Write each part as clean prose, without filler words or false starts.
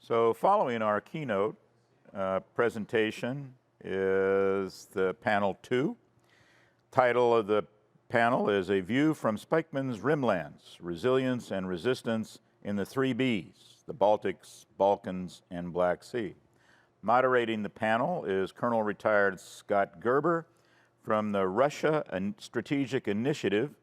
So following our keynote presentation is the panel 2. Title of the panel is A View from Spykman's Rimlands, Resilience and Resistance in the 3 Bs, the Baltics, Balkans, and Black Sea. Moderating the panel is Colonel Retired Scott Gerber from the Russia Strategic Initiative.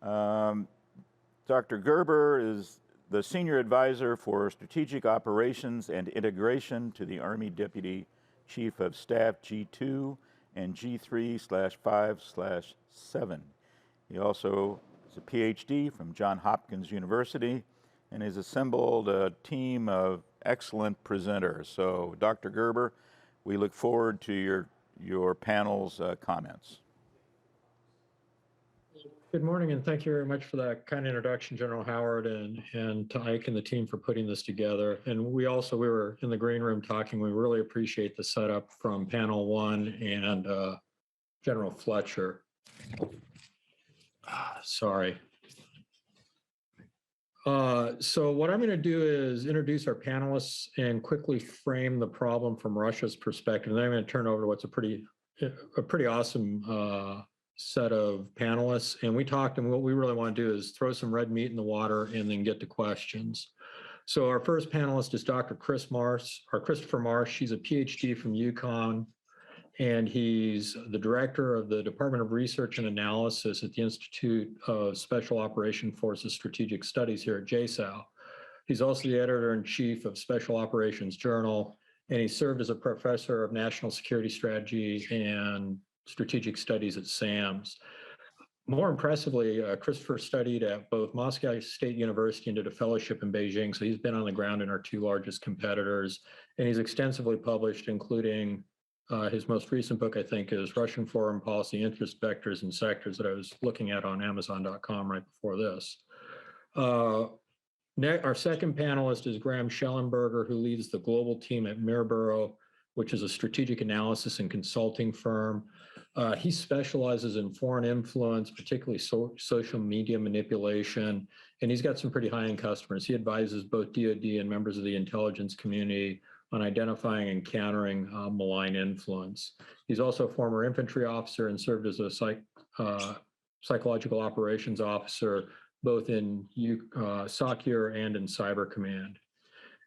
Dr. Gerber is the Senior Advisor for Strategic Operations and Integration to the Army Deputy Chief of Staff G2 and G3/5/7. He also is a PhD from Johns Hopkins University and has assembled a team of excellent presenters. So, Dr. Gerber, we look forward to your panel's comments. Good morning, and thank you very much for that kind introduction, General Howard, and to Ike and the team for putting this together. And we were in the green room talking. We really appreciate the setup from panel 1 and General Fletcher. Sorry. So what I'm going to do is introduce our panelists and quickly frame the problem from Russia's perspective. And then I'm going to turn over to what's a pretty awesome set of panelists. And we talked, and what we really want to do is throw some red meat in the water and then get to questions. So our first panelist is Dr. Christopher Marsh. He's a PhD from UConn, and he's the director of the Department of Research and Analysis at the Institute of Special Operation Forces Strategic Studies here at JSOU. He's also the editor-in-chief of Special Operations Journal, and he served as a professor of national security strategy and strategic studies at SAMS. More impressively, Christopher studied at both Moscow State University and did a fellowship in Beijing, so he's been on the ground in our 2 largest competitors, and he's extensively published, including his most recent book, I think, is Russian Foreign Policy Interest Vectors and Sectors, that I was looking at on Amazon.com right before this. Our second panelist is Graham Shellenberger, who leads the global team at Mirror, which is a strategic analysis and consulting firm. He specializes in foreign influence, particularly social media manipulation, and he's got some pretty high-end customers. He advises both DoD and members of the intelligence community on identifying and countering malign influence. He's also a former infantry officer and served as a psychological operations officer, both in SOCUR and in Cyber Command.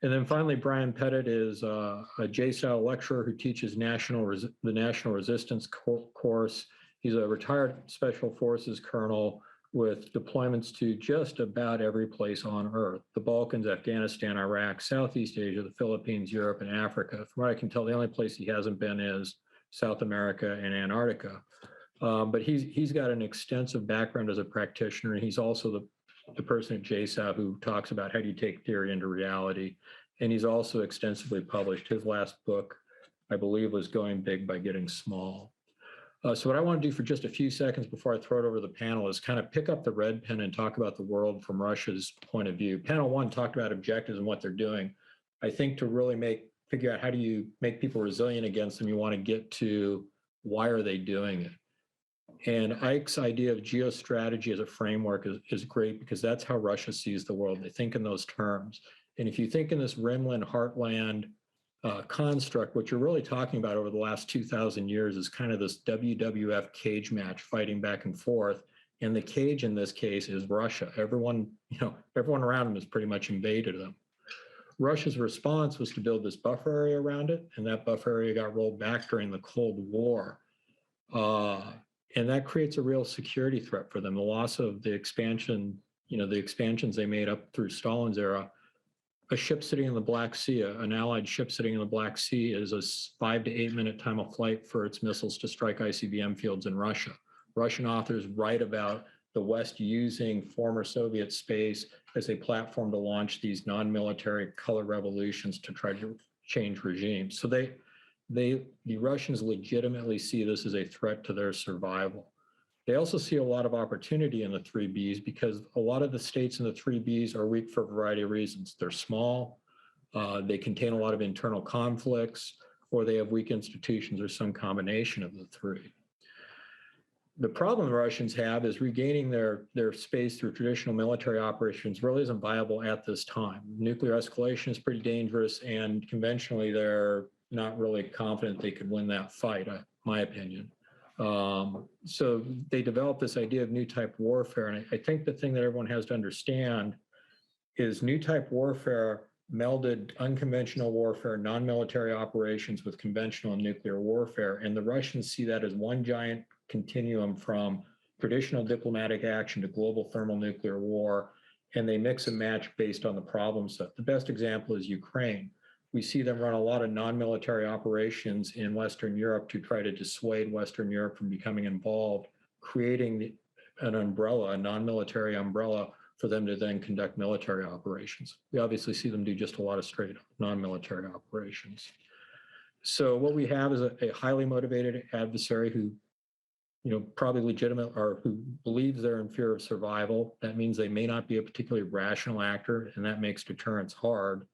And then finally, Brian Petit is a JSOU lecturer who teaches the National Resistance course. He's a retired Special Forces colonel with deployments to just about every place on Earth: the Balkans, Afghanistan, Iraq, Southeast Asia, the Philippines, Europe, and Africa. From what I can tell, the only place he hasn't been is South America and Antarctica. But he's got an extensive background as a practitioner, and he's also the person at JSOU who talks about how do you take theory into reality. And he's also extensively published. His last book, I believe, was Going Big by Getting Small. So what I want to do for just a few seconds before I throw it over to the panel is kind of pick up the red pen and talk about the world from Russia's point of view. Panel 1 talked about objectives and what they're doing. I think to really figure out how do you make people resilient against them, you want to get to why are they doing it. And Ike's idea of geostrategy as a framework is great, because that's how Russia sees the world. They think in those terms. And if you think in this rimland, heartland construct, what you're really talking about over the last 2,000 years is kind of this WWF cage match fighting back and forth. And the cage in this case is Russia. Everyone around them has pretty much invaded them. Russia's response was to build this buffer area around it, and that buffer area got rolled back during the Cold War. And that creates a real security threat for them. The loss of the expansion, the expansions they made up through Stalin's era. A ship sitting in the Black Sea, an Allied ship sitting in the Black Sea, is a 5 to 8 minute time of flight for its missiles to strike ICBM fields in Russia. Russian authors write about the West using former Soviet space as a platform to launch these non-military color revolutions to try to change regimes. So the Russians legitimately see this as a threat to their survival. They also see a lot of opportunity in the 3 Bs, because a lot of the states in the 3 Bs are weak for a variety of reasons. They're small, they contain a lot of internal conflicts, or they have weak institutions, or some combination of the 3. The problem the Russians have is regaining their space through traditional military operations really isn't viable at this time. Nuclear escalation is pretty dangerous, and conventionally they're not really confident they could win that fight, my opinion. So they developed this idea of new type warfare, and I think the thing that everyone has to understand is new type warfare melded unconventional warfare, non-military operations with conventional and nuclear warfare, and the Russians see that as one giant continuum from traditional diplomatic action to global thermonuclear war, and they mix and match based on the problem set. The best example is Ukraine. We see them run a lot of non-military operations in Western Europe to try to dissuade Western Europe from becoming involved, creating an umbrella, a non-military umbrella for them to then conduct military operations. We obviously see them do just a lot of straight non-military operations. So what we have is a highly motivated adversary who, probably legitimate or who believes they're in fear of survival. That means they may not be a particularly rational actor, and that makes deterrence hard.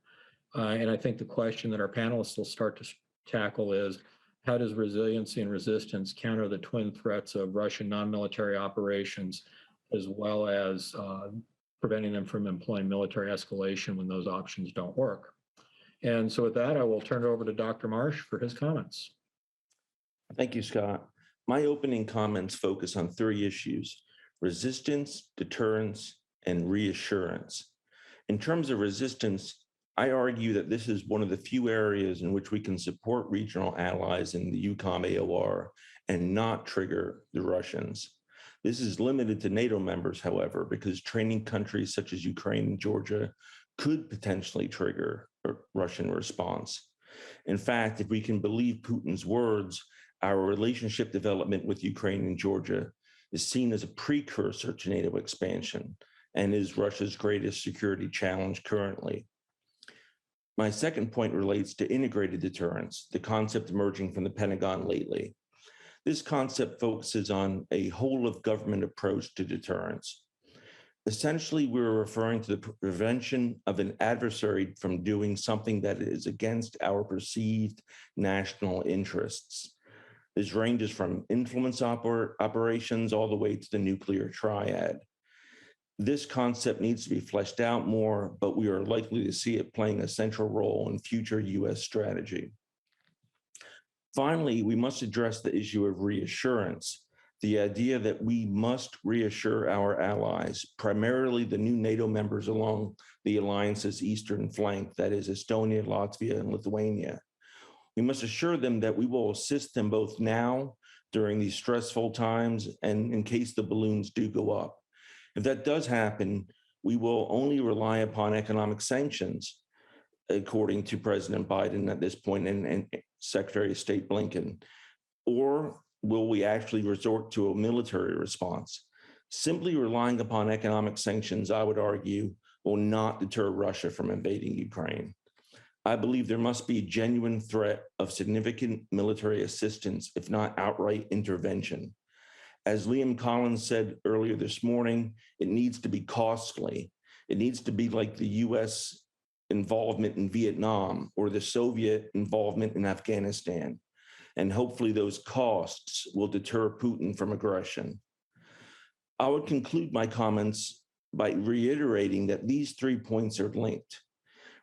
And I think the question that our panelists will start to tackle is, how does resiliency and resistance counter the twin threats of Russian non-military operations, as well as preventing them from employing military escalation when those options don't work? And so with that, I will turn it over to Dr. Marsh for his comments. Thank you, Scott. My opening comments focus on three issues: resistance, deterrence, and reassurance. In terms of resistance, I argue that this is one of the few areas in which we can support regional allies in the EUCOM AOR and not trigger the Russians. This is limited to NATO members, however, because training countries such as Ukraine and Georgia could potentially trigger a Russian response. In fact, if we can believe Putin's words, our relationship development with Ukraine and Georgia is seen as a precursor to NATO expansion and is Russia's greatest security challenge currently. My second point relates to integrated deterrence, the concept emerging from the Pentagon lately. This concept focuses on a whole-of-government approach to deterrence. Essentially, we're referring to the prevention of an adversary from doing something that is against our perceived national interests. This ranges from influence operations all the way to the nuclear triad. This concept needs to be fleshed out more, but we are likely to see it playing a central role in future U.S. strategy. Finally, we must address the issue of reassurance, the idea that we must reassure our allies, primarily the new NATO members along the alliance's eastern flank, that is Estonia, Latvia, and Lithuania. We must assure them that we will assist them both now during these stressful times and in case the balloons do go up. If that does happen, we will only rely upon economic sanctions, according to President Biden at this point and Secretary of State Blinken. Or will we actually resort to a military response? Simply relying upon economic sanctions, I would argue, will not deter Russia from invading Ukraine. I believe there must be a genuine threat of significant military assistance, if not outright intervention. As Liam Collins said earlier this morning, it needs to be costly. It needs to be like the US involvement in Vietnam or the Soviet involvement in Afghanistan. And hopefully those costs will deter Putin from aggression. I would conclude my comments by reiterating that these 3 points are linked.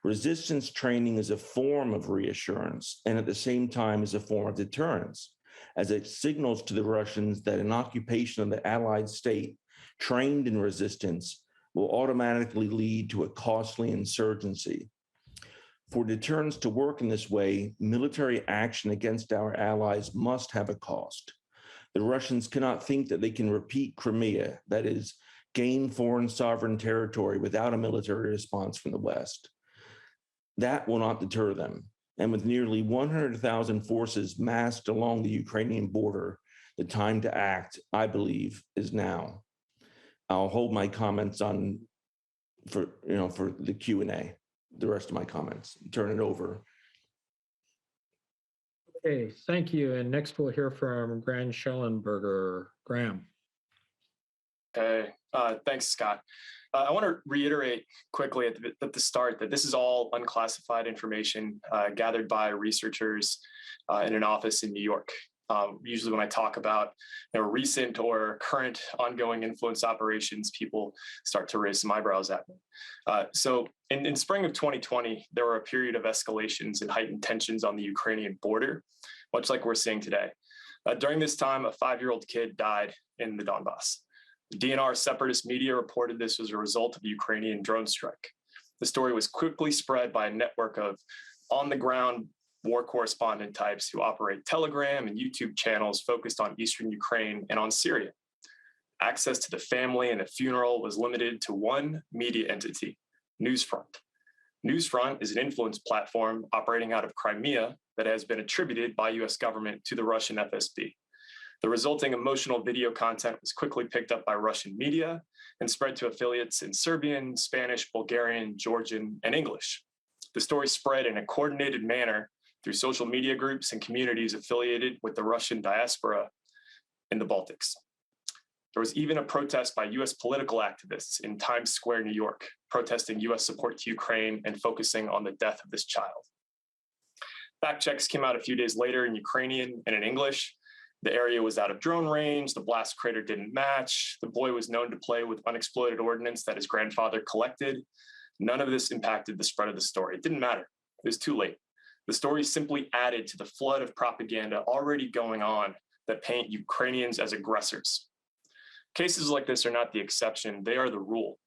Resistance training is a form of reassurance and at the same time is a form of deterrence, as it signals to the Russians that an occupation of the allied state trained in resistance will automatically lead to a costly insurgency. For deterrence to work in this way, military action against our allies must have a cost. The Russians cannot think that they can repeat Crimea, that is, gain foreign sovereign territory without a military response from the West. That will not deter them. And with nearly 100,000 forces massed along the Ukrainian border, the time to act, I believe, is now. I'll hold my comments for the Q&A, the rest of my comments, turn it over. Okay, thank you. And next we'll hear from Graham Shellenberger. Graham. Hey, thanks, Scott. I want to reiterate quickly at the start that this is all unclassified information gathered by researchers in an office in New York. Usually when I talk about recent or current ongoing influence operations, people start to raise some eyebrows at me. So in spring of 2020, there were a period of escalations and heightened tensions on the Ukrainian border, much like we're seeing today. During this time, a 5-year-old kid died in the Donbass. The DNR separatist media reported this was a result of a Ukrainian drone strike. The story was quickly spread by a network of on-the-ground war correspondent types who operate Telegram and YouTube channels focused on Eastern Ukraine and on Syria. Access to the family and the funeral was limited to one media entity, Newsfront. Newsfront is an influence platform operating out of Crimea that has been attributed by US government to the Russian FSB. The resulting emotional video content was quickly picked up by Russian media and spread to affiliates in Serbian, Spanish, Bulgarian, Georgian, and English. The story spread in a coordinated manner through social media groups and communities affiliated with the Russian diaspora in the Baltics. There was even a protest by US political activists in Times Square, New York, protesting US support to Ukraine and focusing on the death of this child. Fact checks came out a few days later in Ukrainian and in English. The area was out of drone range, the blast crater didn't match, the boy was known to play with unexploded ordnance that his grandfather collected. None of this impacted the spread of the story. It didn't matter. It was too late. The story simply added to the flood of propaganda already going on that paint Ukrainians as aggressors. Cases like this are not the exception, they are the rule.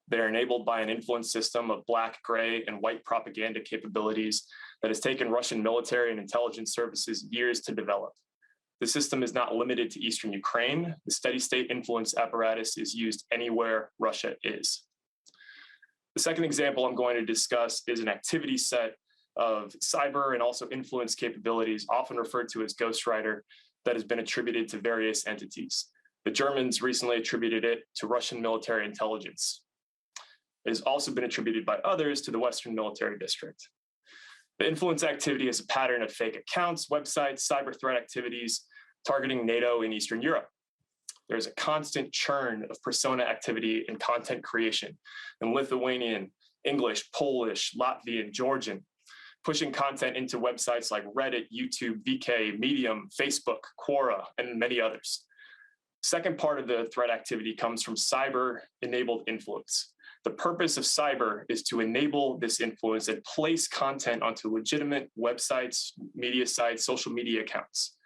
They are enabled by an influence system of black, gray, and white propaganda capabilities that has taken Russian military and intelligence services years to develop. The system is not limited to Eastern Ukraine. The steady state influence apparatus is used anywhere Russia is. The second example I'm going to discuss is an activity set of cyber and also influence capabilities, often referred to as ghostwriter, that has been attributed to various entities. The Germans recently attributed it to Russian military intelligence. It has also been attributed by others to the Western Military District. The influence activity is a pattern of fake accounts, websites, cyber threat activities targeting NATO in Eastern Europe. There's a constant churn of persona activity and content creation in Lithuanian, English, Polish, Latvian, Georgian, pushing content into websites like Reddit, YouTube, VK, Medium, Facebook, Quora, and many others. Second part of the threat activity comes from cyber-enabled influence. The purpose of cyber is to enable this influence and place content onto legitimate websites, media sites, social media accounts,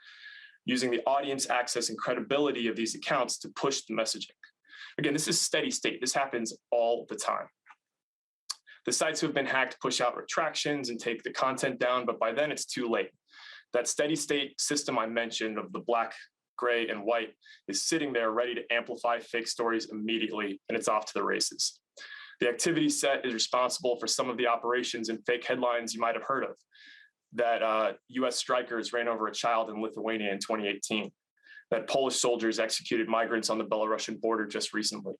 using the audience access and credibility of these accounts to push the messaging. Again, this is steady state. This happens all the time. The sites who have been hacked push out retractions and take the content down, but by then it's too late. That steady state system I mentioned of the black, gray, and white is sitting there ready to amplify fake stories immediately, and it's off to the races. The activity set is responsible for some of the operations and fake headlines you might have heard of, that US strikers ran over a child in Lithuania in 2018, that Polish soldiers executed migrants on the Belarusian border just recently,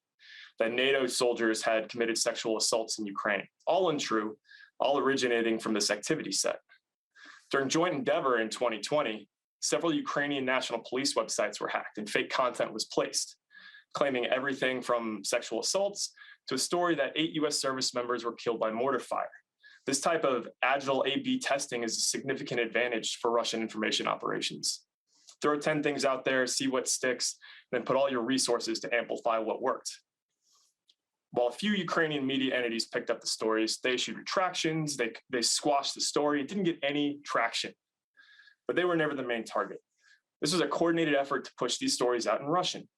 that NATO soldiers had committed sexual assaults in Ukraine. All untrue, all originating from this activity set. During joint endeavor in 2020, several Ukrainian national police websites were hacked and fake content was placed, claiming everything from sexual assaults to a story that 8 US service members were killed by mortar fire. This type of agile A/B testing is a significant advantage for Russian information operations. Throw 10 things out there, see what sticks, then put all your resources to amplify what worked. While a few Ukrainian media entities picked up the stories, they issued retractions, they squashed the story, it didn't get any traction, but they were never the main target. This was a coordinated effort to push these stories out in Russian.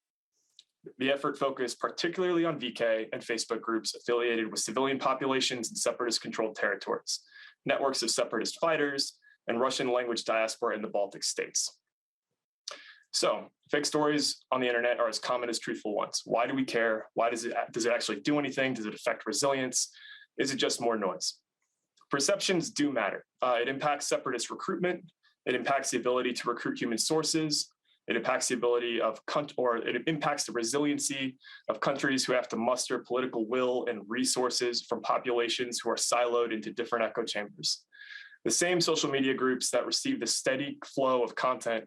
The effort focused particularly on VK and Facebook groups affiliated with civilian populations in separatist-controlled territories, networks of separatist fighters, and Russian language diaspora in the Baltic states. So, fake stories on the internet are as common as truthful ones. Why do we care? Why does it actually do anything? Does it affect resilience? Is it just more noise? Perceptions do matter. It impacts separatist recruitment. It impacts the ability to recruit human sources. It impacts the ability of, it impacts the resiliency of countries who have to muster political will and resources from populations who are siloed into different echo chambers. The same social media groups that receive the steady flow of content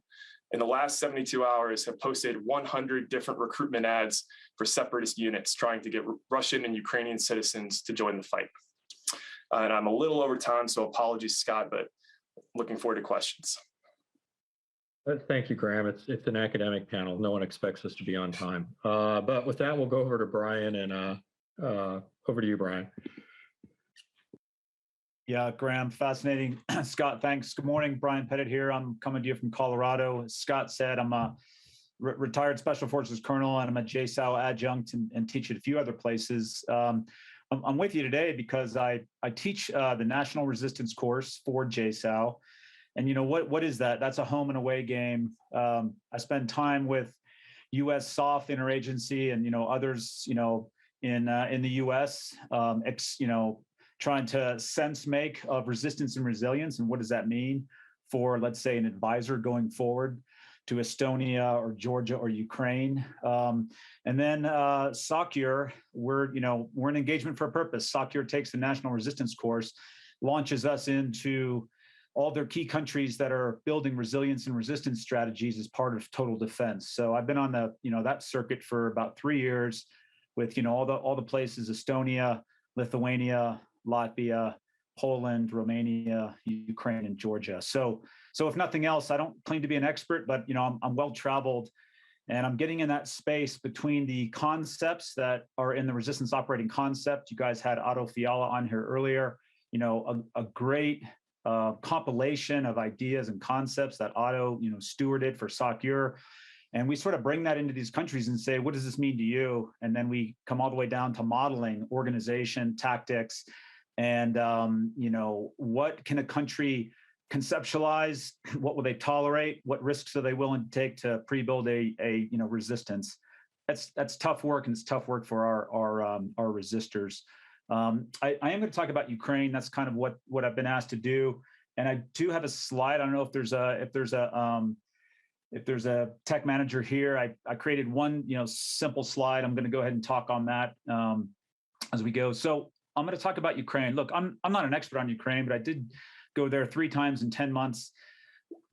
in the last 72 hours have posted 100 different recruitment ads for separatist units trying to get Russian and Ukrainian citizens to join the fight. And I'm a little over time, so apologies, Scott, but looking forward to questions. Thank you, Graham. It's an academic panel. No one expects us to be on time. But with that, we'll go over to Brian and over to you, Brian. Yeah, Graham, fascinating. Scott, thanks. Good morning. Brian Petit here. I'm coming to you from Colorado. As Scott said, I'm a retired Special Forces colonel, and I'm a JSOU adjunct and teach at a few other places. I'm with you today because I teach the National Resistance course for JSOU. And you know, what is that? That's a home and away game. I spend time with US SOF interagency and, you know, others, you know, in the US, you know, trying to sense make of resistance and resilience. And what does that mean for, let's say, an advisor going forward to Estonia or Georgia or Ukraine? And then SOCUR, we're in engagement for a purpose. SOCUR takes the National Resistance course, launches us into all their key countries that are building resilience and resistance strategies as part of total defense. So I've been on the, you know, that circuit for about 3 years with, you know, all the places, Estonia, Lithuania, Latvia, Poland, Romania, Ukraine, and Georgia. So if nothing else, I don't claim to be an expert, but, you know, I'm well-traveled, and I'm getting in that space between the concepts that are in the resistance operating concept. You guys had Otto Fiala on here earlier, you know, a great compilation of ideas and concepts that Otto, you know, stewarded for SOCUR. And we sort of bring that into these countries and say, what does this mean to you? And then we come all the way down to modeling, organization, tactics, and, you know, what can a country conceptualize? What will they tolerate? What risks are they willing to take to pre-build a you know, resistance? That's tough work, and it's tough work for our resistors. I am going to talk about Ukraine. That's kind of what I've been asked to do, and I do have a slide. I don't know if there's a tech manager here. I created one, you know, simple slide. I'm going to go ahead and talk on that as we go. So I'm going to talk about Ukraine. Look, I'm not an expert on Ukraine, but I did go there 3 times in 10 months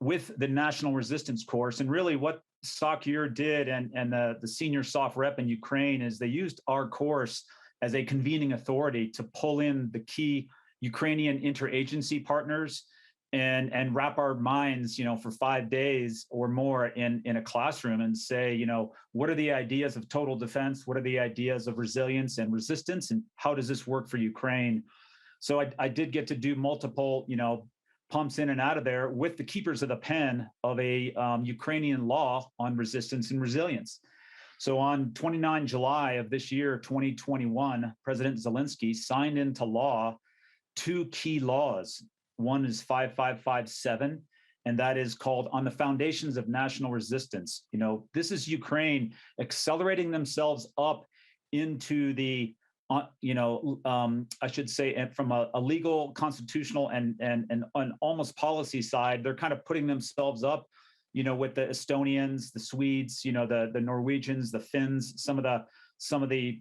with the National Resistance course. And really what SOCUR did and the senior SOF rep in Ukraine is they used our course as a convening authority to pull in the key Ukrainian interagency partners and wrap our minds, you know, for 5 days or more in a classroom and say, you know, what are the ideas of total defense? What are the ideas of resilience and resistance? And how does this work for Ukraine? So I did get to do multiple, you know, pumps in and out of there with the keepers of the pen of a Ukrainian law on resistance and resilience. So on 29 July of this year, 2021, President Zelensky signed into law 2 key laws. One is 5557, and that is called On the Foundations of National Resistance. You know, this is Ukraine accelerating themselves up into the, you know, I should say, from a legal, constitutional, and an almost policy side, they're kind of putting themselves up, you know, with the Estonians, the Swedes, you know, the Norwegians, the Finns, some of the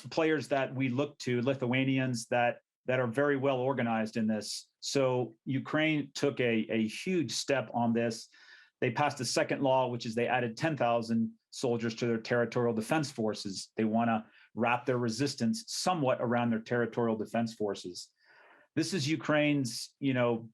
players that we look to, Lithuanians that are very well organized in this. So Ukraine took a huge step on this. They passed a second law, which is they added 10,000 soldiers to their territorial defense forces. They want to wrap their resistance somewhat around their territorial defense forces. This is Ukraine's, you know,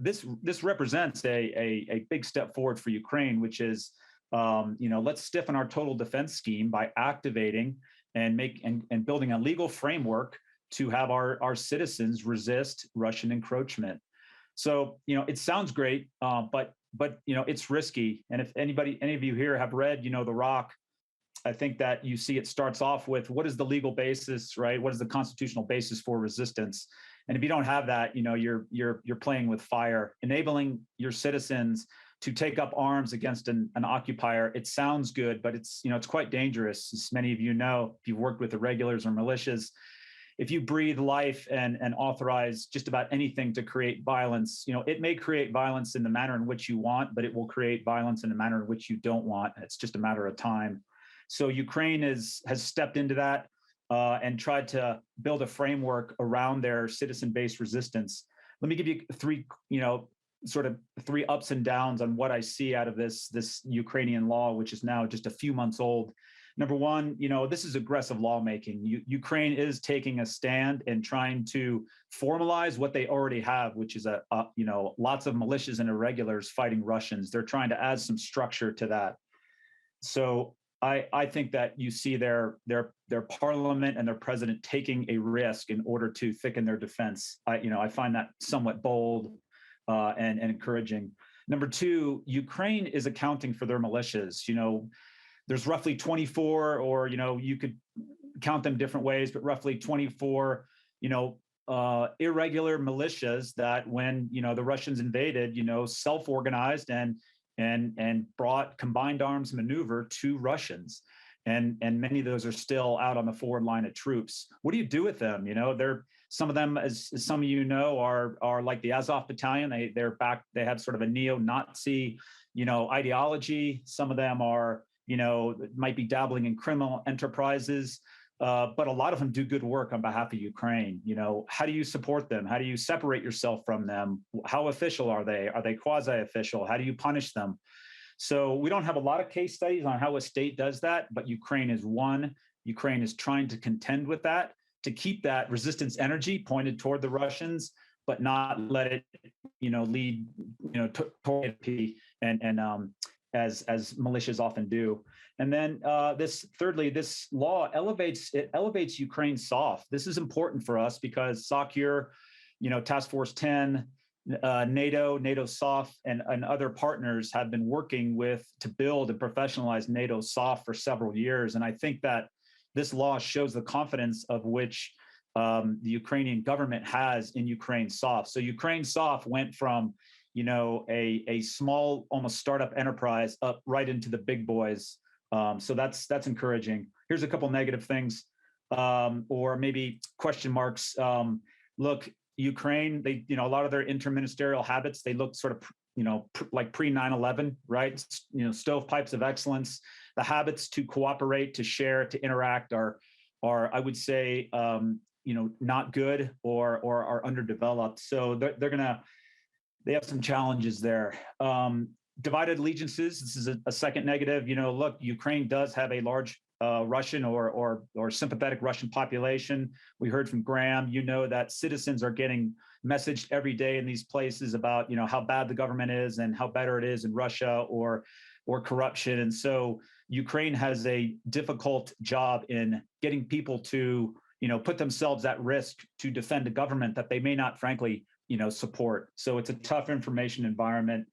this represents a big step forward for Ukraine, which is, you know, let's stiffen our total defense scheme by activating and building a legal framework to have our citizens resist Russian encroachment. So, you know, it sounds great, but you know, it's risky. And if any of you here have read, you know, The Rock, I think that you see it starts off with what is the legal basis, right? What is the constitutional basis for resistance? And if you don't have that, you know, you're playing with fire, enabling your citizens to take up arms against an occupier. It sounds good, but it's, you know, it's quite dangerous. As many of you know, if you've worked with irregulars or militias, if you breathe life and authorize just about anything to create violence, you know, it may create violence in the manner in which you want, but it will create violence in the manner in which you don't want. It's just a matter of time. So Ukraine has stepped into that and tried to build a framework around their citizen-based resistance. Let me give you 3, you know, sort of 3 ups and downs on what I see out of this Ukrainian law, which is now just a few months old. Number one, this is aggressive lawmaking. Ukraine is taking a stand and trying to formalize what they already have, which is lots of militias and irregulars fighting Russians. They're trying to add some structure to that. So I think that you see their parliament and their president taking a risk in order to thicken their defense. I find that somewhat bold and encouraging. Number two, Ukraine is accounting for their militias. There's roughly 24, or you could count them different ways, but roughly 24, irregular militias that, when the Russians invaded, self-organized and brought combined arms maneuver to Russians, and many of those are still out on the forward line of troops. What do you do with them? Some of them, as some of you know, are like the Azov Battalion. They're back. They have sort of a neo-Nazi, ideology. Some of them are, might be dabbling in criminal enterprises, but a lot of them do good work on behalf of Ukraine. How do you support them? How do you separate yourself from them? How official are they? Are they quasi-official? How do you punish them? So we don't have a lot of case studies on how a state does that, but Ukraine is one. Ukraine is trying to contend with that, to keep that resistance energy pointed toward the Russians, but not let it, lead, toward Petit and as militias often do. And then thirdly, this law elevates Ukraine SOF. This is important for us because SOCUR, Task Force 10, NATO SOF, and other partners have been working to build and professionalize NATO SOF for several years. And I think that this law shows the confidence of which the Ukrainian government has in Ukraine SOF. So Ukraine SOF went from, a small, almost startup enterprise up right into the big boys. So that's encouraging. Here's a couple negative things, or maybe question marks. Look, Ukraine, they, a lot of their interministerial habits, they look sort of, like pre 9/11, right? Stovepipes of excellence. The habits to cooperate, to share, to interact are I would say, not good or are underdeveloped. So they have some challenges there. Divided allegiances. This is a second negative. Look, Ukraine does have a large Russian or sympathetic Russian population. We heard from Graham. That citizens are getting messaged every day in these places about how bad the government is and how better it is in Russia or corruption. And so Ukraine has a difficult job in getting people to put themselves at risk to defend a government that they may not, frankly, support. So it's a tough information environment.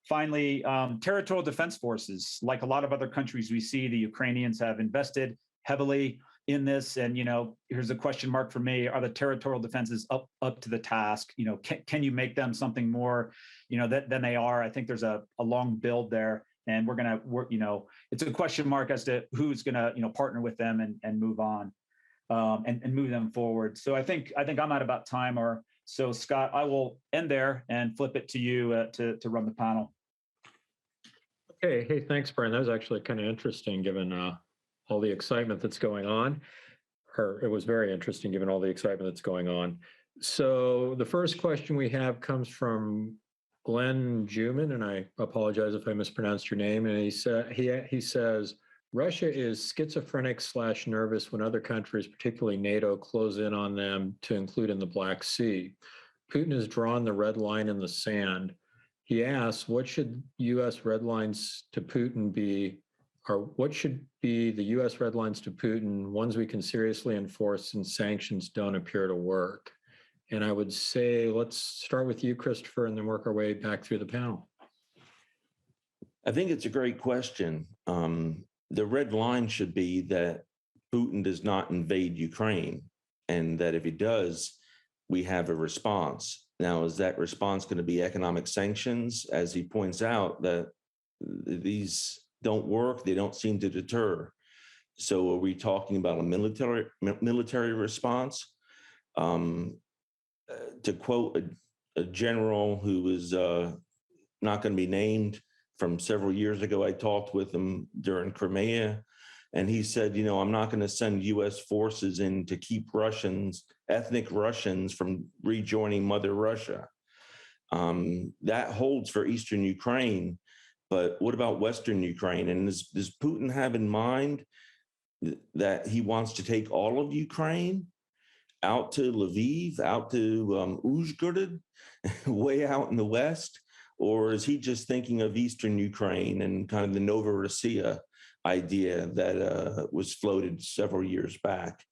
Finally, territorial defense forces. Like a lot of other countries we see, the Ukrainians have invested heavily in this. And, here's a question mark for me. Are the territorial defenses up to the task? Can you make them something more, than they are? I think there's a long build there. And we're going to work, it's a question mark as to who's going to, partner with them and move on and move them forward. So I think I'm at about time. So Scott, I will end there and flip it to you to run the panel. Okay. Hey, thanks, Brian. That was actually kind of interesting given all the excitement that's going on. Or it was very interesting given all the excitement that's going on. So the first question we have comes from Glenn Juman, and I apologize if I mispronounced your name. And he says, Russia is schizophrenic/nervous when other countries, particularly NATO, close in on them to include in the Black Sea. Putin has drawn the red line in the sand. He asks, what should U.S. red lines to Putin be, or what should be the U.S. red lines to Putin, ones we can seriously enforce since sanctions don't appear to work? And I would say, let's start with you, Christopher, and then work our way back through the panel. I think it's a great question. The red line should be that Putin does not invade Ukraine, and that if he does, we have a response. Now, is that response going to be economic sanctions? As he points out, that these don't work, they don't seem to deter. So are we talking about a military response? To quote a general who is not going to be named, from several years ago, I talked with him during Crimea, and he said, I'm not going to send U.S. forces in to keep ethnic Russians from rejoining Mother Russia. That holds for Eastern Ukraine, but what about Western Ukraine? And does Putin have in mind that he wants to take all of Ukraine out to Lviv, out to Uzhgorod, way out in the west? Or is he just thinking of Eastern Ukraine and kind of the Novorossiya idea that was floated several years back?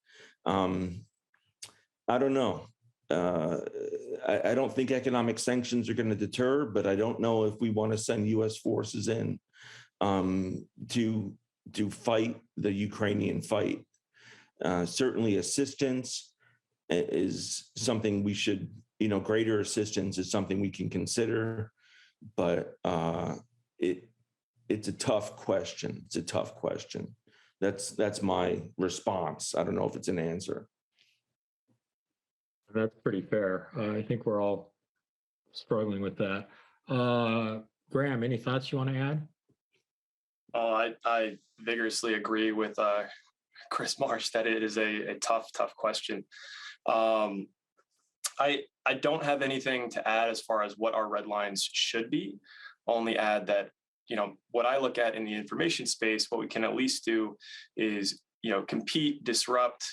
I don't know. I don't think economic sanctions are going to deter, but I don't know if we want to send U.S. forces in to fight the Ukrainian fight. Certainly assistance is something we should, greater assistance is something we can consider, but it's a tough question. It's a tough question. That's my response. I don't know if it's an answer. That's pretty fair. I think we're all struggling with that. Graham, any thoughts you want to add? I vigorously agree with Chris Marsh that it is a tough question. I don't have anything to add as far as what our red lines should be. Only add that, what I look at in the information space, what we can at least do is, compete, disrupt,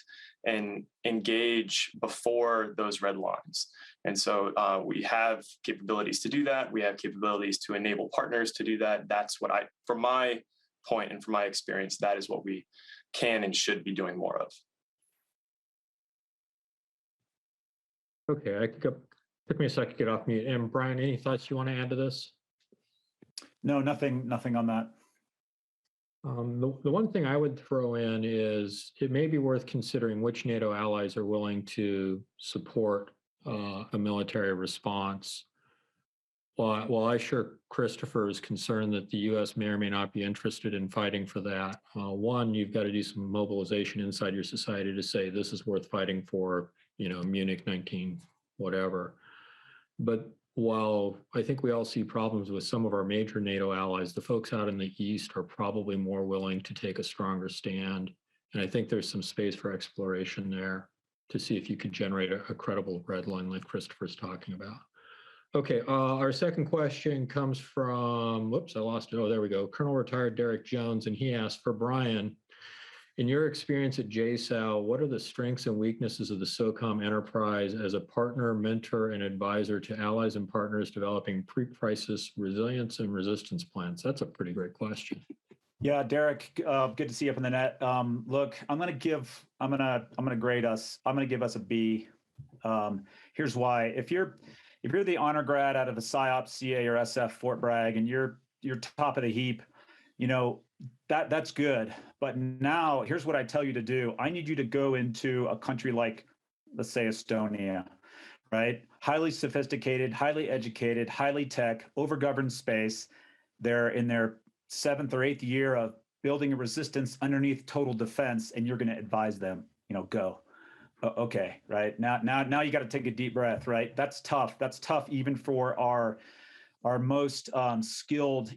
and engage before those red lines. And so we have capabilities to do that. We have capabilities to enable partners to do that. That's what from my point and from my experience, that is what we can and should be doing more of. Okay, took me a second to get off mute. And Brian, any thoughts you want to add to this? No, nothing on that. The one thing I would throw in is it may be worth considering which NATO allies are willing to support a military response. While I share Christopher's concern that the U.S. may or may not be interested in fighting for that, one, you've got to do some mobilization inside your society to say this is worth fighting for, Munich 19, whatever. But while I think we all see problems with some of our major NATO allies, the folks out in the East are probably more willing to take a stronger stand. And I think there's some space for exploration there to see if you could generate a credible red line like Christopher's talking about. Okay, our second question comes from, whoops, I lost it. Oh, there we go. Colonel Retired Derek Jones, and he asked for Brian, in your experience at JSOU, what are the strengths and weaknesses of the SOCOM enterprise as a partner, mentor, and advisor to allies and partners developing pre-crisis resilience and resistance plans? That's a pretty great question. Yeah, Derek, good to see you up in the net. Look, I'm gonna grade us. I'm gonna give us a B. Here's why. If you're the honor grad out of a PSYOP, CA, or SF Fort Bragg, and you're top of the heap, that's good. But now here's what I tell you to do. I need you to go into a country like, let's say, Estonia, right? Highly sophisticated, highly educated, highly tech, overgoverned space. They're in their 7th or 8th year of building a resistance underneath total defense, and you're going to advise them, go. Okay, right? Now you got to take a deep breath, right? That's tough. That's tough even for our most skilled,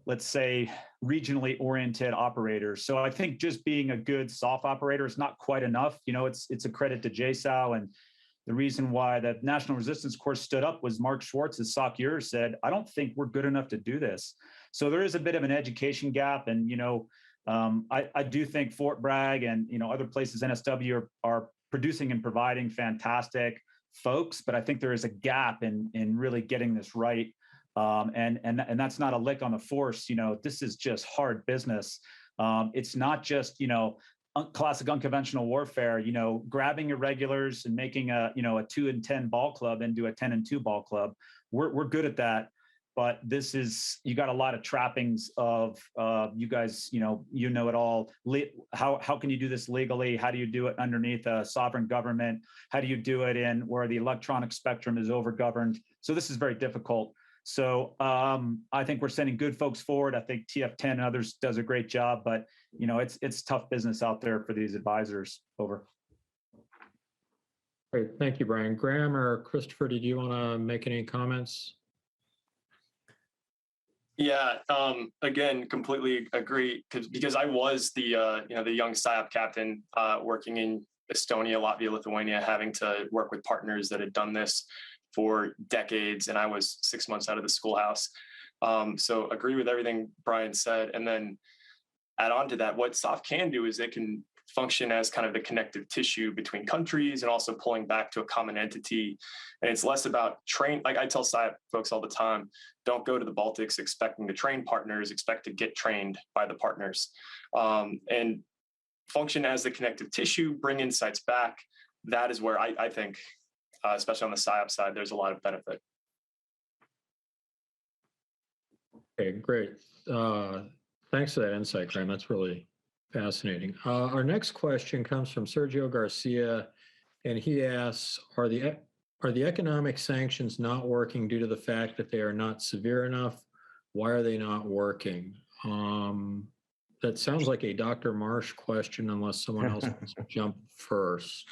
let's say, regionally oriented operators. So I think just being a good SOF operator is not quite enough. It's a credit to JSOU. And the reason why the National Resistance Corps stood up was Mark Schwartz, as SOCUR said, I don't think we're good enough to do this. So there is a bit of an education gap. And, I do think Fort Bragg and, other places, NSW, are producing and providing fantastic folks, but I think there is a gap in really getting this right. And that's not a lick on the force. This is just hard business. It's not just, classic unconventional warfare, grabbing irregulars and making a 2-10 ball club into a 10-2 ball club. We're good at that. But this is, you got a lot of trappings of you guys, you know it all. How can you do this legally? How do you do it underneath a sovereign government? How do you do it in where the electronic spectrum is overgoverned? So this is very difficult. So I think we're sending good folks forward. I think TF10 and others does a great job, but it's tough business out there for these advisors. Over. Great, thank you, Brian. Graham or Christopher, did you want to make any comments? Yeah, again, completely agree, because I was the young PSYOP captain working in Estonia, Latvia, Lithuania, having to work with partners that had done this for decades, and I was 6 months out of the schoolhouse. So agree with everything Brian said. And then add on to that, what SOF can do is it can function as kind of the connective tissue between countries and also pulling back to a common entity. And it's less about like I tell SIAP folks all the time, don't go to the Baltics expecting to train partners, expect to get trained by the partners. And function as the connective tissue, bring insights back. That is where I think, especially on the SIAP side, there's a lot of benefit. Okay, great. Thanks for that insight, Graham. That's really fascinating. Our next question comes from Sergio Garcia, and he asks, are the economic sanctions not working due to the fact that they are not severe enough? Why are they not working? That sounds like a Dr. Marsh question, unless someone else wants to jump first.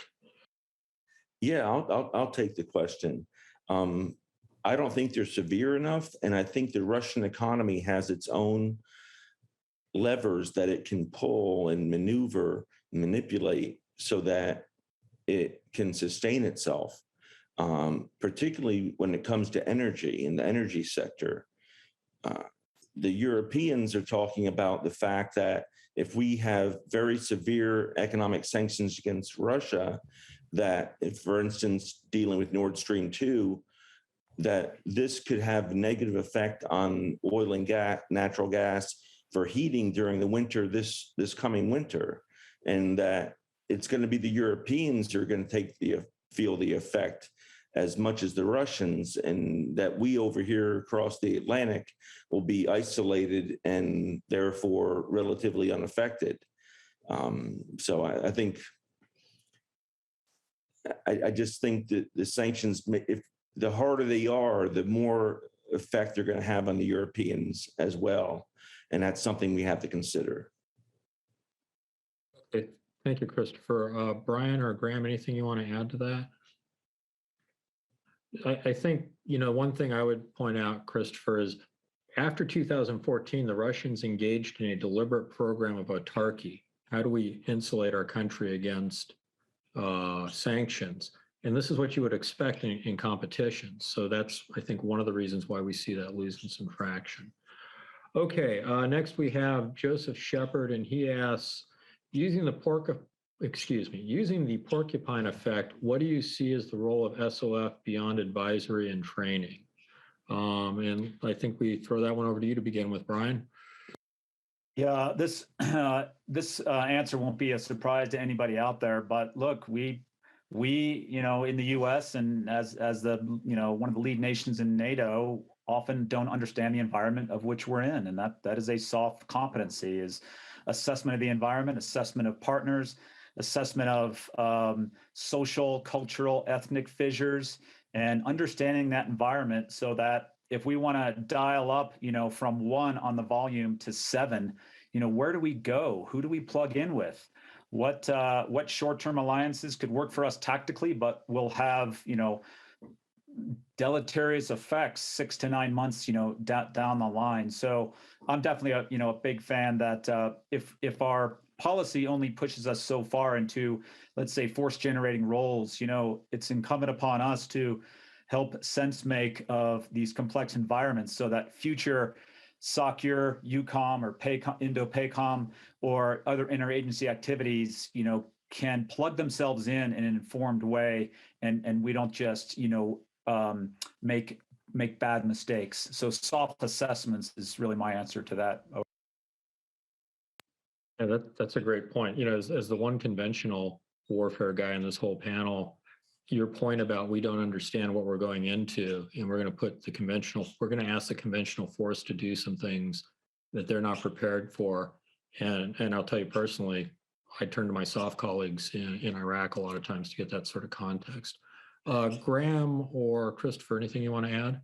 Yeah, I'll take the question. I don't think they're severe enough, and I think the Russian economy has its own levers that it can pull and maneuver, and manipulate so that it can sustain itself, particularly when it comes to energy in the energy sector. The Europeans are talking about the fact that if we have very severe economic sanctions against Russia, that if, for instance, dealing with Nord Stream 2, that this could have a negative effect on oil and gas, natural gas for heating during the winter, this coming winter, and that it's going to be the Europeans who are going to feel the effect as much as the Russians, and that we over here across the Atlantic will be isolated and therefore relatively unaffected. So I think, I just think that the sanctions, if the harder they are, the more effect they're going to have on the Europeans as well. And that's something we have to consider. Okay, thank you, Christopher. Brian or Graham, anything you want to add to that? I think, one thing I would point out, Christopher, is after 2014, the Russians engaged in a deliberate program of autarky. How do we insulate our country against sanctions? And this is what you would expect in competition. So that's, I think, one of the reasons why we see that losing some traction. Okay, next we have Joseph Shepard, and he asks, using the porcupine effect, what do you see as the role of SOF beyond advisory and training? And I think we throw that one over to you to begin with, Brian. Yeah, this answer won't be a surprise to anybody out there, but look, we in the U.S. and as the one of the lead nations in NATO often don't understand the environment of which we're in, and that is a soft competency, is assessment of the environment, assessment of partners, assessment of social, cultural, ethnic fissures, and understanding that environment so that if we want to dial up, from 1 on the volume to 7, where do we go? Who do we plug in with? What short-term alliances could work for us tactically, but will have, deleterious effects 6 to 9 months, down the line. So I'm definitely a big fan that if our policy only pushes us so far into, let's say, force generating roles, it's incumbent upon us to help sense make of these complex environments so that future SOCUR, EUCOM, or Indo-PACOM, or other interagency activities, can plug themselves in an informed way, and we don't just, make bad mistakes. So soft assessments is really my answer to that. Yeah, that's a great point. As the one conventional warfare guy in this whole panel, your point about we don't understand what we're going into, and we're going to ask the conventional force to do some things that they're not prepared for. And I'll tell you personally, I turn to my soft colleagues in Iraq a lot of times to get that sort of context. Graham or Christopher, anything you want to add?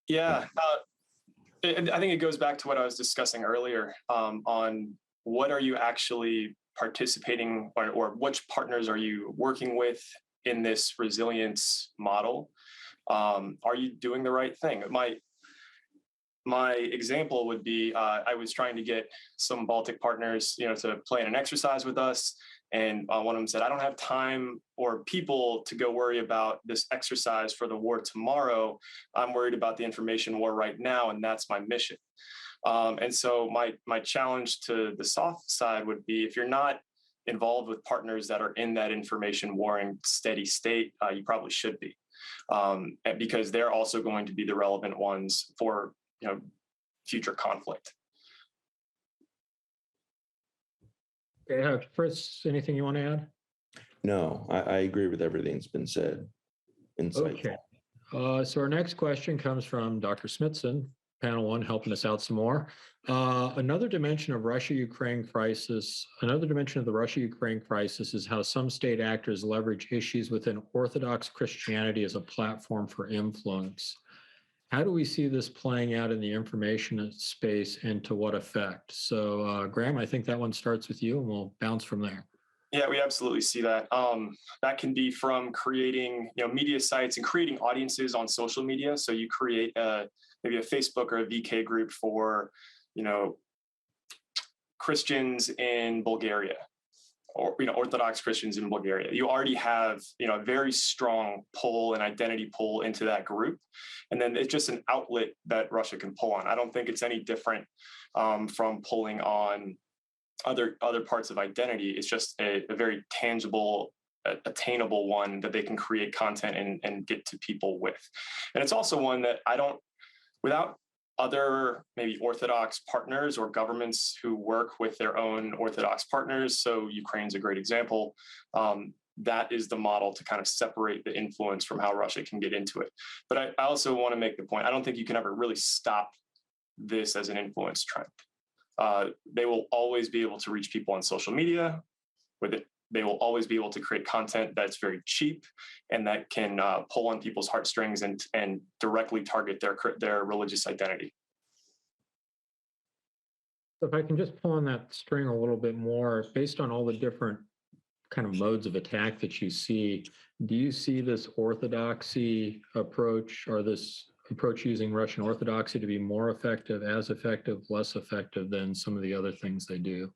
Yeah, I think it goes back to what I was discussing earlier on what are you actually participating or which partners are you working with in this resilience model? Are you doing the right thing? My example would be I was trying to get some Baltic partners, to play in an exercise with us, And one of them said, I don't have time or people to go worry about this exercise for the war tomorrow. I'm worried about the information war right now, and that's my mission. And so my challenge to the soft side would be, if you're not involved with partners that are in that information warring steady state, you probably should be, because they're also going to be the relevant ones for future conflict. Okay, Chris, anything you want to add? No, I agree with everything that's been said. Insightful. Okay. So our next question comes from Dr. Smithson, panel one, helping us out some more. Another dimension of the Russia-Ukraine crisis is how some state actors leverage issues within Orthodox Christianity as a platform for influence. How do we see this playing out in the information space, and to what effect? So Graham, I think that one starts with you, and we'll bounce from there. Yeah, we absolutely see that. That can be from creating media sites and creating audiences on social media. So you create maybe a Facebook or a VK group for Christians in Bulgaria, or Orthodox Christians in Bulgaria. You already have a very strong pull and identity pull into that group, and then it's just an outlet that Russia can pull on. I don't think it's any different from pulling on other parts of identity. It's just a very tangible, attainable one that they can create content and get to people with. And it's also one that without other maybe Orthodox partners or governments who work with their own Orthodox partners, so Ukraine's a great example, that is the model to kind of separate the influence from how Russia can get into it. But I also want to make the point, I don't think you can ever really stop this as an influence trend. They will always be able to reach people on social media with it. They will always be able to create content that's very cheap and that can pull on people's heartstrings and directly target their religious identity. If I can just pull on that string a little bit more, based on all the different kind of modes of attack that you see, do you see this orthodoxy approach, or this approach using Russian Orthodoxy, to be more effective, as effective, less effective than some of the other things they do?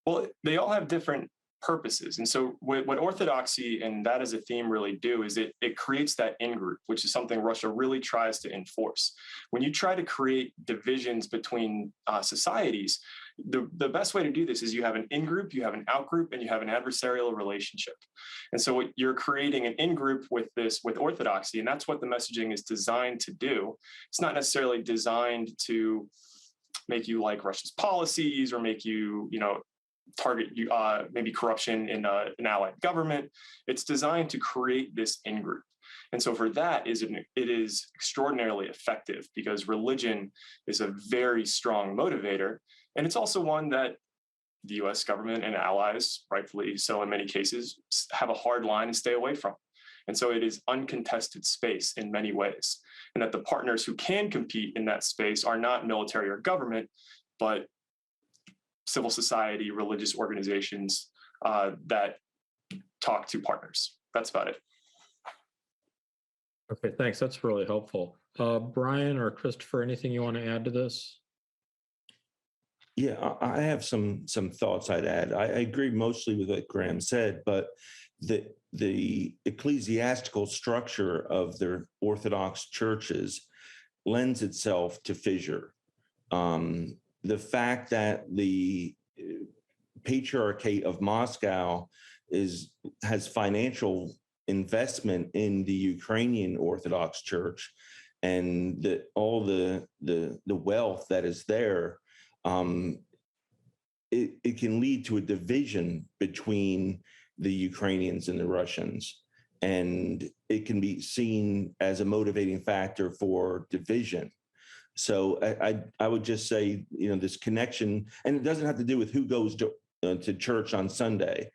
Well, they all have different purposes. And so what orthodoxy and that as a theme really do is it creates that in-group, which is something Russia really tries to enforce. When you try to create divisions between societies, the best way to do this is you have an in-group, you have an out-group, and you have an adversarial relationship. And so what you're creating an in-group with orthodoxy, and that's what the messaging is designed to do. It's not necessarily designed to make you like Russia's policies or make you, target maybe corruption in an allied government. It's designed to create this in-group. And so for that, it is extraordinarily effective, because religion is a very strong motivator. And it's also one that the US government and allies, rightfully so in many cases, have a hard line and stay away from. And so it is uncontested space in many ways. And that the partners who can compete in that space are not military or government, but civil society, religious organizations that talk to partners. That's about it. Okay, thanks. That's really helpful. Brian or Christopher, anything you want to add to this? Yeah, I have some thoughts I'd add. I agree mostly with what Graham said, but the ecclesiastical structure of their Orthodox churches lends itself to fissure. The fact that the Patriarchate of Moscow has financial investment in the Ukrainian Orthodox Church, and all the wealth that is there, it can lead to a division between the Ukrainians and the Russians, and it can be seen as a motivating factor for division. So I would just say, this connection, and it doesn't have to do with who goes to church on Sunday.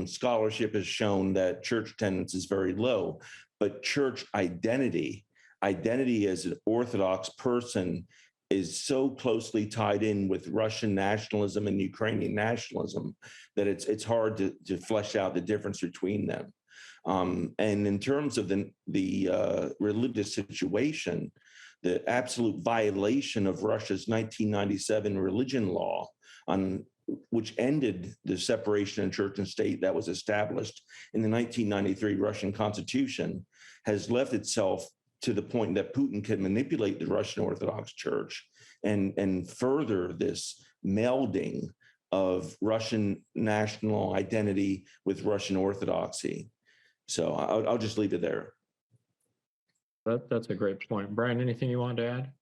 Scholarship has shown that church attendance is very low, but church identity as an Orthodox person is so closely tied in with Russian nationalism and Ukrainian nationalism that it's hard to flesh out the difference between them. And in terms of the religious situation, the absolute violation of Russia's 1997 religion law on which ended the separation of church and state that was established in the 1993 Russian Constitution, has left itself to the point that Putin can manipulate the Russian Orthodox Church and further this melding of Russian national identity with Russian Orthodoxy. So I'll just leave it there. That's a great point. Brian, anything you want to add?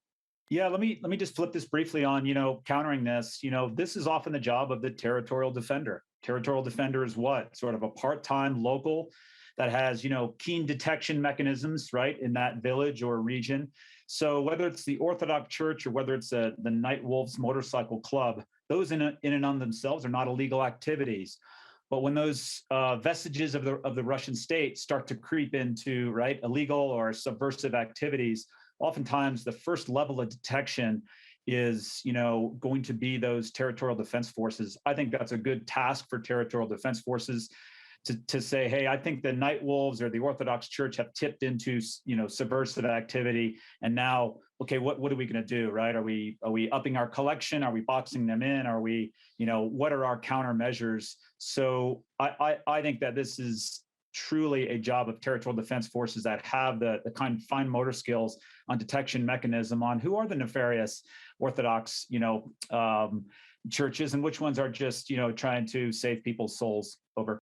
Yeah, let me just flip this briefly on, countering this. This is often the job of the territorial defender. Territorial defender is what? Sort of a part-time local that has, keen detection mechanisms, right, in that village or region. So whether it's the Orthodox Church or whether it's the Night Wolves Motorcycle Club, those in and on themselves are not illegal activities. But when those vestiges of the Russian state start to creep into, right, illegal or subversive activities, oftentimes the first level of detection is, going to be those territorial defense forces. I think that's a good task for territorial defense forces to say, hey, I think the Night Wolves or the Orthodox Church have tipped into, subversive activity. And now, okay, what are we going to do, right? Are we upping our collection? Are we boxing them in? Are we, what are our countermeasures? So I think that this is truly a job of territorial defense forces that have the kind of fine motor skills on detection mechanism on who are the nefarious Orthodox, churches and which ones are just, trying to save people's souls. Over.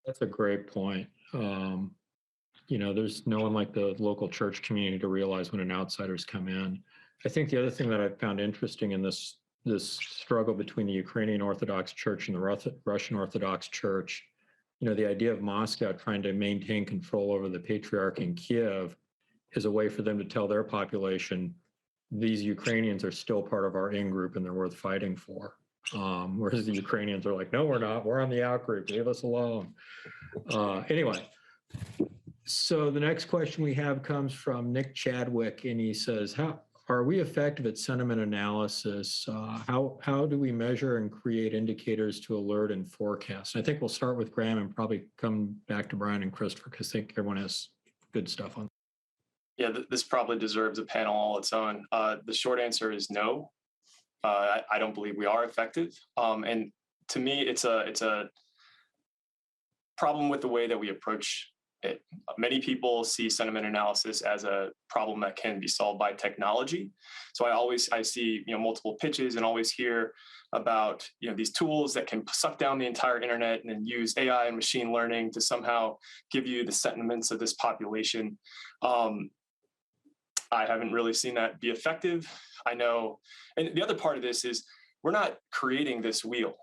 That's a great point. There's no one like the local church community to realize when an outsider's come in. I think the other thing that I found interesting in this struggle between the Ukrainian Orthodox Church and the Russian Orthodox Church, the idea of Moscow trying to maintain control over the Patriarch in Kiev is a way for them to tell their population, these Ukrainians are still part of our in-group and they're worth fighting for. Whereas the Ukrainians are like, no, we're not. We're on the out-group. Leave us alone. Anyway, so the next question we have comes from Nick Chadwick, and he says, how are we effective at sentiment analysis? How do we measure and create indicators to alert and forecast? And I think we'll start with Graham and probably come back to Brian and Christopher, because I think everyone has good stuff on. Yeah, this probably deserves a panel all its own. The short answer is no. I don't believe we are effective. And to me, it's a problem with the way that we approach it. Many people see sentiment analysis as a problem that can be solved by technology. So I see multiple pitches and always hear about these tools that can suck down the entire internet and then use AI and machine learning to somehow give you the sentiments of this population. I haven't really seen that be effective. I know, and the other part of this is we're not creating this wheel.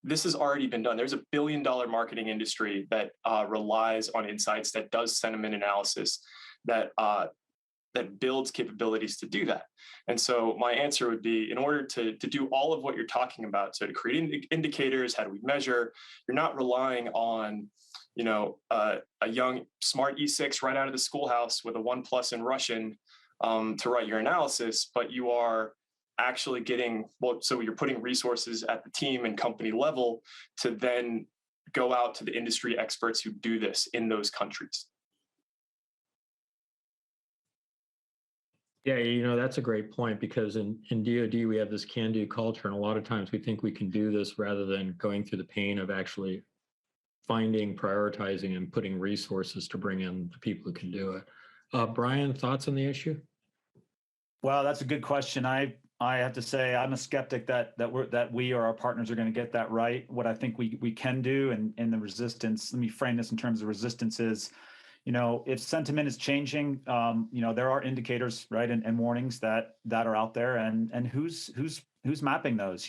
This has already been done. There's $1 billion marketing industry that relies on insights, that does sentiment analysis, that builds capabilities to do that. And so my answer would be, in order to do all of what you're talking about, so to create indicators, how do we measure? You're not relying on a young smart E6 right out of the schoolhouse with a 1+ in Russian to write your analysis, but you are actually so you're putting resources at the team and company level to then go out to the industry experts who do this in those countries. Yeah, that's a great point, because in DoD, we have this can-do culture, and a lot of times we think we can do this rather than going through the pain of actually finding, prioritizing, and putting resources to bring in the people who can do it. Brian, thoughts on the issue? Well, that's a good question. I have to say I'm a skeptic that we or our partners are going to get that right. What I think we can do, and the resistance, let me frame this in terms of resistance, is, if sentiment is changing, there are indicators, right, and warnings that are out there, and who's mapping those?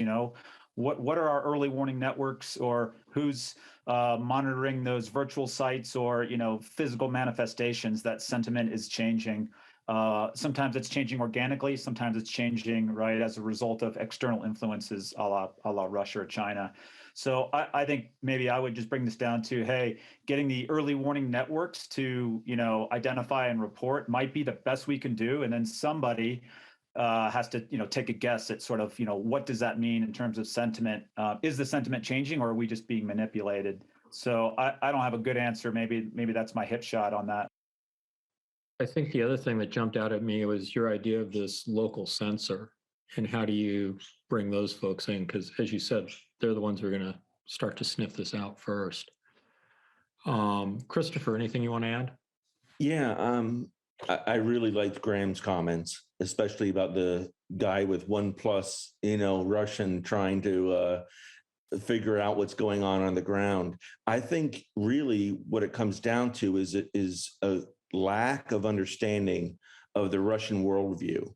What are our early warning networks, or who's monitoring those virtual sites or physical manifestations that sentiment is changing? Sometimes it's changing organically. Sometimes it's changing, right, as a result of external influences, a la Russia or China. So I think maybe I would just bring this down to, hey, getting the early warning networks to, identify and report might be the best we can do. And then somebody has to, take a guess at sort of, what does that mean in terms of sentiment? Is the sentiment changing, or are we just being manipulated? So I don't have a good answer. Maybe that's my hit shot on that. I think the other thing that jumped out at me was your idea of this local censor. And how do you bring those folks in? Because as you said, they're the ones who are going to start to sniff this out first. Christopher, anything you want to add? Yeah, I really liked Graham's comments, especially about the guy with OnePlus, Russian trying to figure out what's going on the ground. I think really what it comes down to is a lack of understanding of the Russian worldview.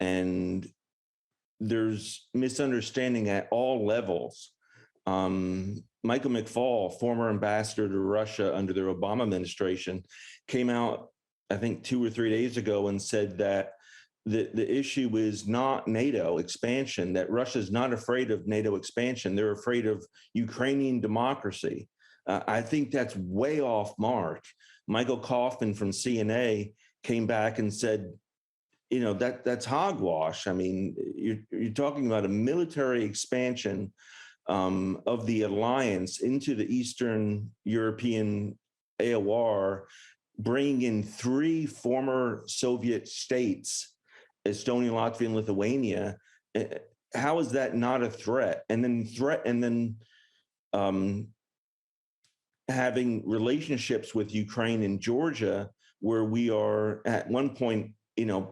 And there's misunderstanding at all levels. Michael McFaul, former ambassador to Russia under the Obama administration, came out, I think 2 or 3 days ago and said that the issue is not NATO expansion, that Russia's not afraid of NATO expansion. They're afraid of Ukrainian democracy. I think that's way off mark. Michael Kaufman from CNA came back and said, that's hogwash. I mean, you're talking about a military expansion of the alliance into the Eastern European AOR, bringing in 3 former Soviet states, Estonia, Latvia, and Lithuania. How is that not a threat? And then having relationships with Ukraine and Georgia, where we are at one point,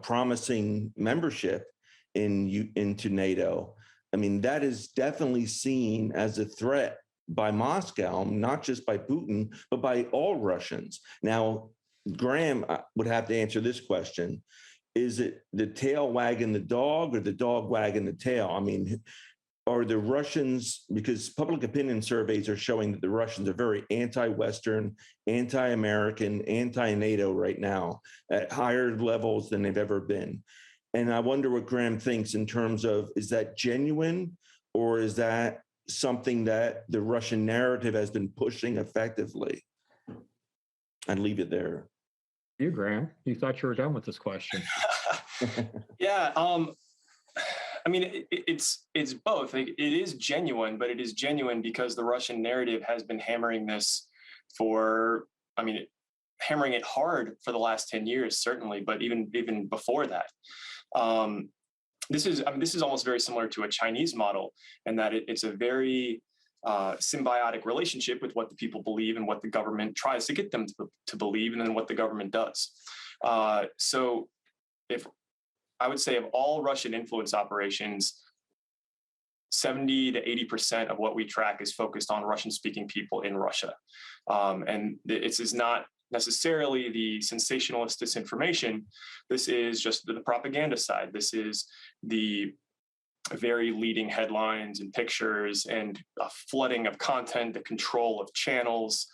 promising membership into NATO. I mean, that is definitely seen as a threat by Moscow, not just by Putin, but by all Russians. Now, Graham would have to answer this question. Is it the tail wagging the dog or the dog wagging the tail? I mean, are the Russians, because public opinion surveys are showing that the Russians are very anti-Western, anti-American, anti-NATO right now at higher levels than they've ever been. And I wonder what Graham thinks in terms of, is that genuine, or is that something that the Russian narrative has been pushing effectively? I'd leave it there. You, Graham, you thought you were done with this question. Yeah. I mean, it's both. It is genuine, but it is genuine because the Russian narrative has been hammering this hammering it hard for the last 10 years, certainly, but even before that. This is almost very similar to a Chinese model in that it's a very symbiotic relationship with what the people believe and what the government tries to get them to believe, and then what the government does. So if I would say of all Russian influence operations, 70 to 80% of what we track is focused on Russian-speaking people in Russia. And this is not necessarily the sensationalist disinformation. This is just the propaganda side. This is the very leading headlines and pictures and a flooding of content, the control of channels.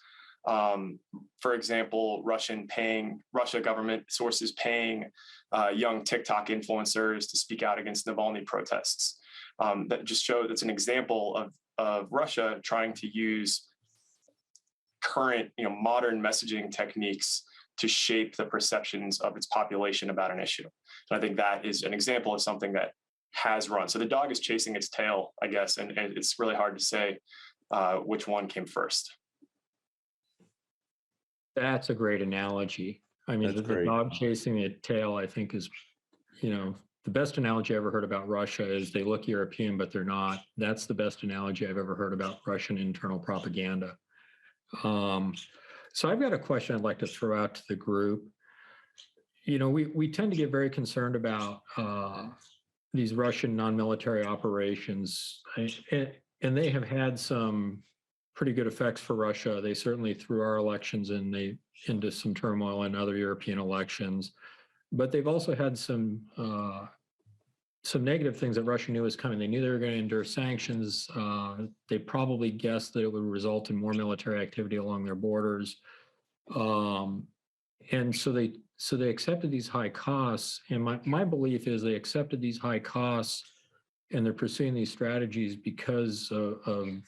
For example, Russia government sources paying young TikTok influencers to speak out against Navalny protests. That just show that's an example of Russia trying to use current, modern messaging techniques to shape the perceptions of its population about an issue. And I think that is an example of something that has run. So the dog is chasing its tail, I guess, and it's really hard to say which one came first. That's a great analogy. I mean, the dog chasing the tail, I think, is, the best analogy I ever heard about Russia is they look European, but they're not. That's the best analogy I've ever heard about Russian internal propaganda. So I've got a question I'd like to throw out to the group. We tend to get very concerned about these Russian non-military operations, and they have had some pretty good effects for Russia. They certainly threw our elections into some turmoil in other European elections, but they've also had some negative things that Russia knew was coming. They knew they were going to endure sanctions. They probably guessed that it would result in more military activity along their borders. And so they accepted these high costs. And my belief is they accepted these high costs and they're pursuing these strategies because of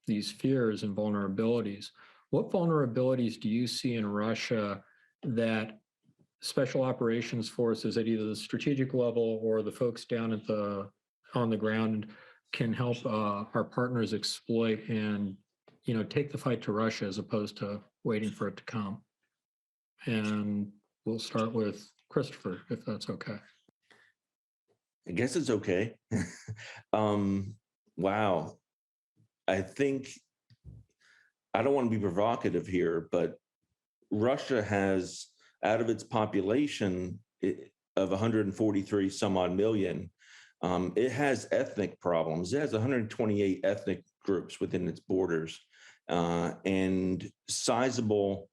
these fears and vulnerabilities. What vulnerabilities do you see in Russia that special operations forces at either the strategic level or the folks down on the ground can help our partners exploit and take the fight to Russia as opposed to waiting for it to come? And we'll start with Christopher, if that's okay. I guess it's okay. Wow. I think, I don't want to be provocative here, but Russia has, out of its population of 143 some odd million, it has ethnic problems. It has 128 ethnic groups within its borders, and sizable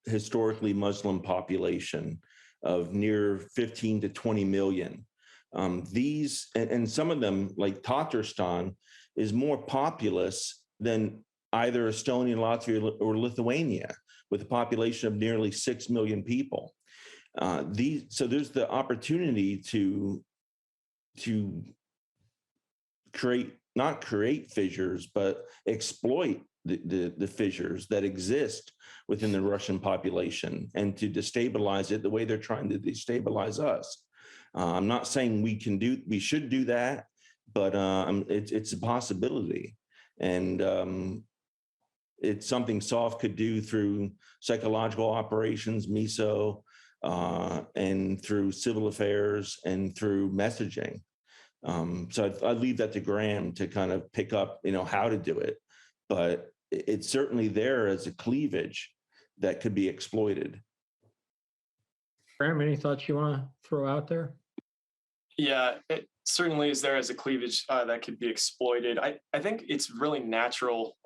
historically Muslim population of near 15 to 20 million. These, and some of them, like Tatarstan, is more populous than either Estonia, Latvia, or Lithuania, with a population of nearly 6 million people. So there's the opportunity to not create fissures, but exploit the fissures that exist within the Russian population and to destabilize it the way they're trying to destabilize us. I'm not saying we should do that, but it's a possibility. And it's something SOF could do through psychological operations, MISO, and through civil affairs and through messaging. So I'd leave that to Graham to kind of pick up, how to do it. But it's certainly there as a cleavage that could be exploited. Graham, any thoughts you want to throw out there? Yeah, it certainly is there as a cleavage that could be exploited. I think it's really natural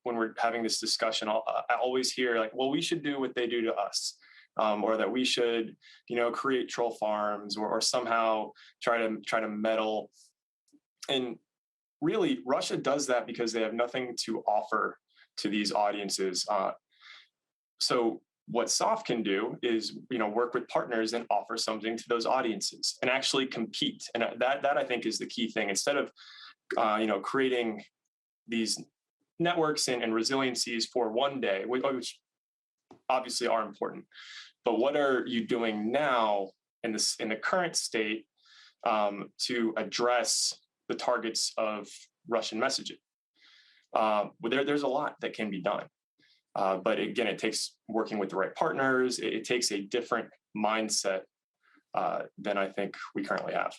when we're having this discussion. I always hear like, well, we should do what they do to us. Or that we should, create troll farms or somehow try to meddle. And really, Russia does that because they have nothing to offer to these audiences. So what SOF can do is, work with partners and offer something to those audiences and actually compete. And that I think is the key thing. Instead of, creating these networks and resiliencies for one day, which obviously are important. But what are you doing now in the current state to address the targets of Russian messaging? There's a lot that can be done. But again, it takes working with the right partners. It takes a different mindset than I think we currently have.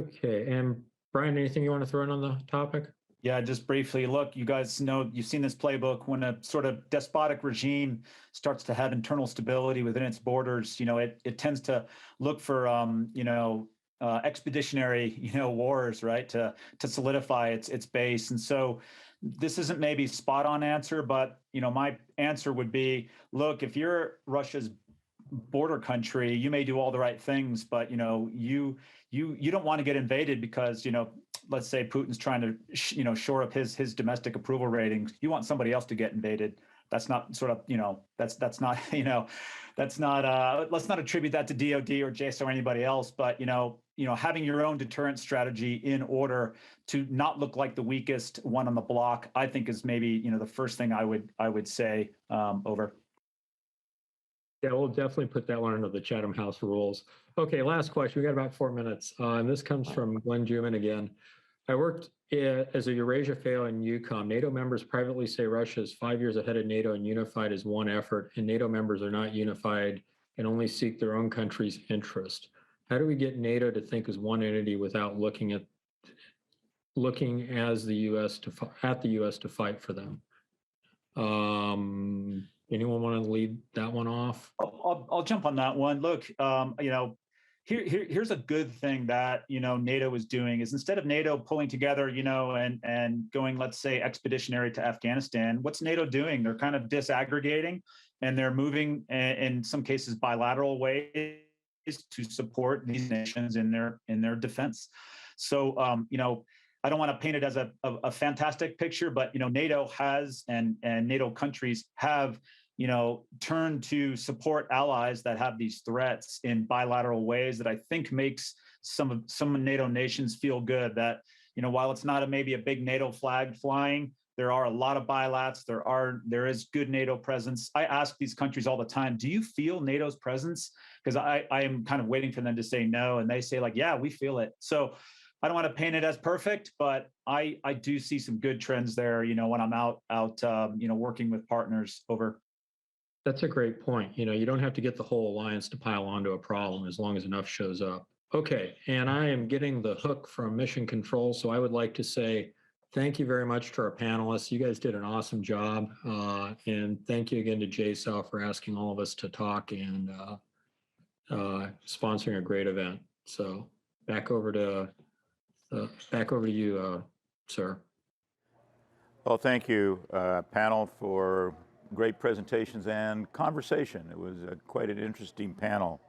Okay, and Brian, anything you want to throw in on the topic? Yeah, just briefly, look, you guys know, you've seen this playbook. When a sort of despotic regime starts to have internal stability within its borders, it tends to look for, expeditionary, wars, right, to solidify its base. And so this isn't maybe spot on answer, but, my answer would be, look, if you're Russia's border country, you may do all the right things, but, you don't want to get invaded because, let's say Putin's trying to, shore up his domestic approval ratings. You want somebody else to get invaded. That's not sort of, that's not, that's not, let's not attribute that to DOD or JSOU or anybody else, but, having your own deterrent strategy in order to not look like the weakest one on the block, I think is maybe, the first thing I would say. Over. Yeah, we'll definitely put that one under the Chatham House rules. Okay, last question. We got about 4 minutes. And this comes from Glenn Juman again. I worked as a Eurasia Fellow in EUCOM. NATO members privately say Russia is 5 years ahead of NATO and unified as one effort, and NATO members are not unified and only seek their own country's interest. How do we get NATO to think as one entity without looking as the U.S. at the U.S. to fight for them? Anyone want to lead that one off? I'll jump on that one. Look, here's a good thing that NATO is doing is instead of NATO pulling together, and going, let's say, expeditionary to Afghanistan, what's NATO doing? They're kind of disaggregating, and they're moving in some cases bilateral ways to support these nations in their defense. So I don't want to paint it as a fantastic picture, but NATO has and NATO countries have turned to support allies that have these threats in bilateral ways that I think makes some NATO nations feel good that while it's not maybe a big NATO flag flying, there are a lot of bilats. There is good NATO presence. I ask these countries all the time, do you feel NATO's presence? Because I am kind of waiting for them to say no, and they say like, yeah, we feel it. So I don't want to paint it as perfect, but I do see some good trends there. When I'm out working with partners. Over. That's a great point. You know, you don't have to get the whole alliance to pile onto a problem as long as enough shows up. Okay, and I am getting the hook from Mission Control, so I would like to say thank you very much to our panelists. You guys did an awesome job, and thank you again to JSOU for asking all of us to talk and sponsoring a great event. So back over to you, sir. Well, thank you, panel, for great presentations and conversation. It was quite an interesting panel.